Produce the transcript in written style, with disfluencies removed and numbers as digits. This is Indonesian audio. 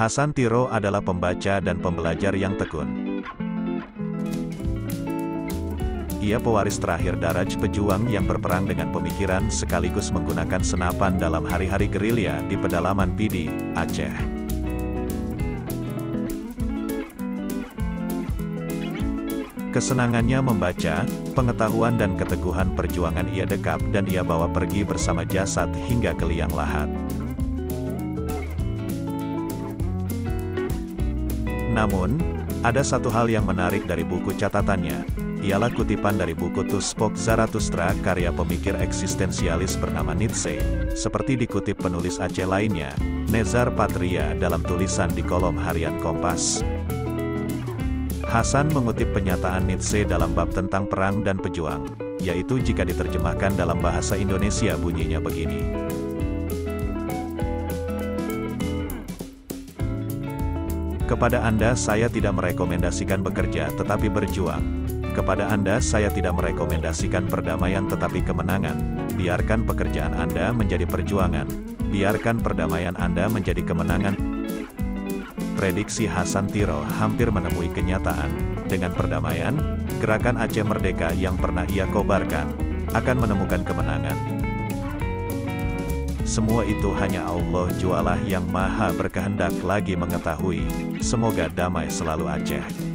Hasan Tiro adalah pembaca dan pembelajar yang tekun. Ia pewaris terakhir Daraj, pejuang yang berperang dengan pemikiran sekaligus menggunakan senapan dalam hari-hari gerilya di pedalaman Pidi, Aceh. Kesenangannya membaca, pengetahuan dan keteguhan perjuangan ia dekap dan ia bawa pergi bersama jasad hingga ke liang lahat. Namun, ada satu hal yang menarik dari buku catatannya, ialah kutipan dari buku Tuspok Zarathustra karya pemikir eksistensialis bernama Nietzsche, seperti dikutip penulis Aceh lainnya, Nezar Patria dalam tulisan di kolom harian Kompas. Hasan mengutip pernyataan Nietzsche dalam bab tentang perang dan pejuang, yaitu jika diterjemahkan dalam bahasa Indonesia bunyinya begini. Kepada Anda saya tidak merekomendasikan bekerja tetapi berjuang. Kepada Anda saya tidak merekomendasikan perdamaian tetapi kemenangan. Biarkan pekerjaan Anda menjadi perjuangan. Biarkan perdamaian Anda menjadi kemenangan. Prediksi Hasan Tiro hampir menemui kenyataan. Dengan perdamaian, gerakan Aceh Merdeka yang pernah ia kobarkan, akan menemukan kemenangan. Semua itu hanya Allah Jualah yang Maha berkehendak lagi mengetahui. Semoga damai selalu Aceh.